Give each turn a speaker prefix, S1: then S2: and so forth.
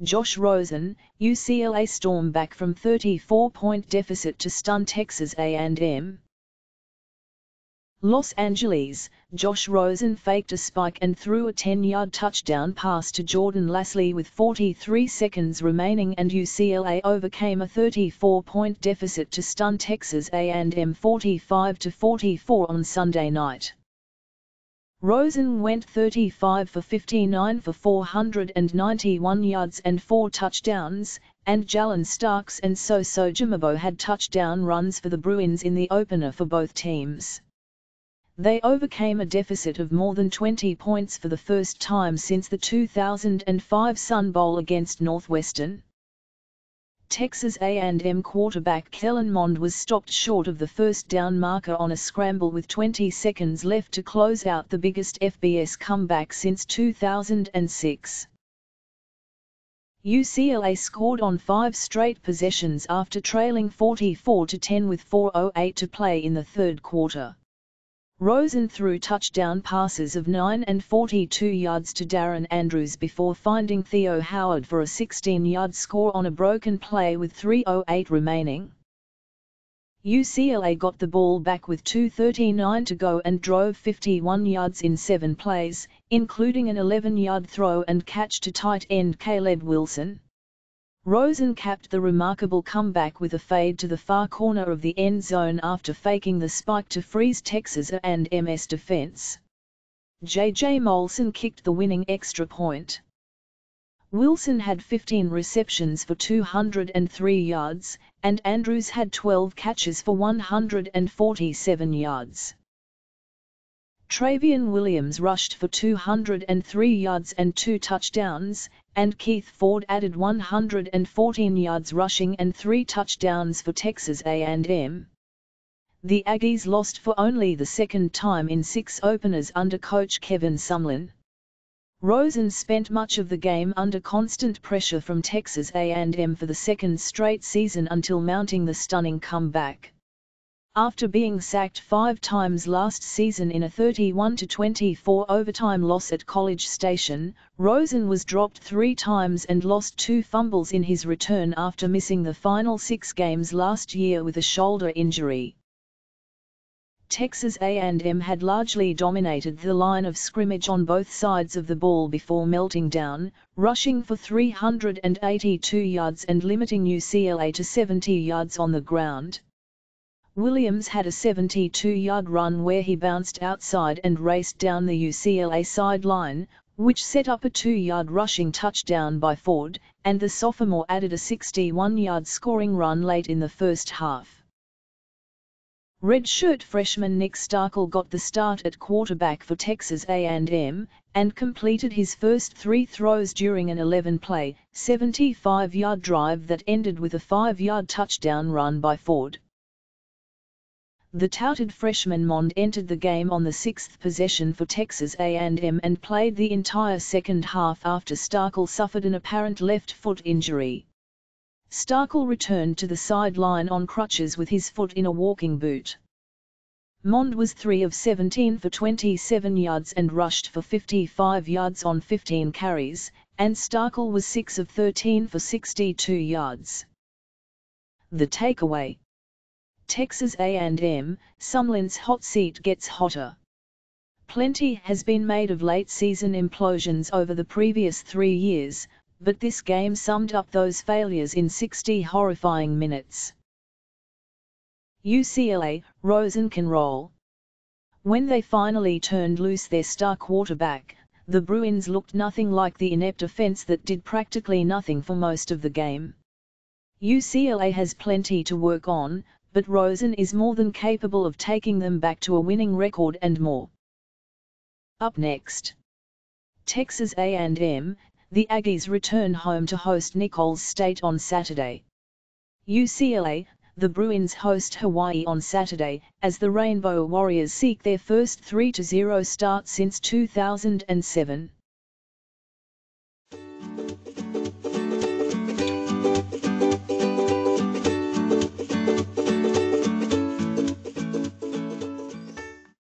S1: Josh Rosen, UCLA storm back from 34-point deficit to stun Texas A&M. Los Angeles, Josh Rosen faked a spike and threw a 10-yard touchdown pass to Jordan Lasley with 43 seconds remaining, and UCLA overcame a 34-point deficit to stun Texas A&M 45-44 on Sunday night. Rosen went 35 for 59 for 491 yards and 4 touchdowns, and Jalen Starks and Soso Jamabo had touchdown runs for the Bruins in the opener for both teams. They overcame a deficit of more than 20 points for the first time since the 2005 Sun Bowl against Northwestern. Texas A&M quarterback Kellen Mond was stopped short of the first down marker on a scramble with 20 seconds left to close out the biggest FBS comeback since 2006. UCLA scored on 5 straight possessions after trailing 44-10 with 4:08 to play in the third quarter. Rosen threw touchdown passes of 9 and 42 yards to Darren Andrews before finding Theo Howard for a 16-yard score on a broken play with 3:08 remaining. UCLA got the ball back with 2:39 to go and drove 51 yards in 7 plays, including an 11-yard throw and catch to tight end Caleb Wilson. Rosen capped the remarkable comeback with a fade to the far corner of the end zone after faking the spike to freeze Texas A&M's defense. J.J. Molson kicked the winning extra point. Wilson had 15 receptions for 203 yards, and Andrews had 12 catches for 147 yards. Travion Williams rushed for 203 yards and 2 touchdowns, and Keith Ford added 114 yards rushing and 3 touchdowns for Texas A&M. The Aggies lost for only the second time in 6 openers under coach Kevin Sumlin. Rosen spent much of the game under constant pressure from Texas A&M for the second straight season until mounting the stunning comeback. After being sacked 5 times last season in a 31-24 overtime loss at College Station, Rosen was dropped 3 times and lost 2 fumbles in his return after missing the final 6 games last year with a shoulder injury. Texas A&M had largely dominated the line of scrimmage on both sides of the ball before melting down, rushing for 382 yards and limiting UCLA to 70 yards on the ground. Williams had a 72-yard run where he bounced outside and raced down the UCLA sideline, which set up a 2-yard rushing touchdown by Ford, and the sophomore added a 61-yard scoring run late in the first half. Redshirt freshman Nick Starkel got the start at quarterback for Texas A&M, and completed his first 3 throws during an 11-play, 75-yard drive that ended with a 5-yard touchdown run by Ford. The touted freshman Mond entered the game on the 6th possession for Texas A&M and played the entire second half after Starkel suffered an apparent left foot injury. Starkel returned to the sideline on crutches with his foot in a walking boot. Mond was 3 of 17 for 27 yards and rushed for 55 yards on 15 carries, and Starkel was 6 of 13 for 62 yards. The takeaway: Texas A&M, Sumlin's hot seat gets hotter. Plenty has been made of late-season implosions over the previous 3 years, but this game summed up those failures in 60 horrifying minutes. UCLA, Rosen can roll. When they finally turned loose their star quarterback, the Bruins looked nothing like the inept offense that did practically nothing for most of the game. UCLA has plenty to work on, but Rosen is more than capable of taking them back to a winning record and more. Up next, Texas A&M, the Aggies return home to host Nicholls State on Saturday. UCLA, the Bruins host Hawaii on Saturday, as the Rainbow Warriors seek their first 3-0 start since 2007.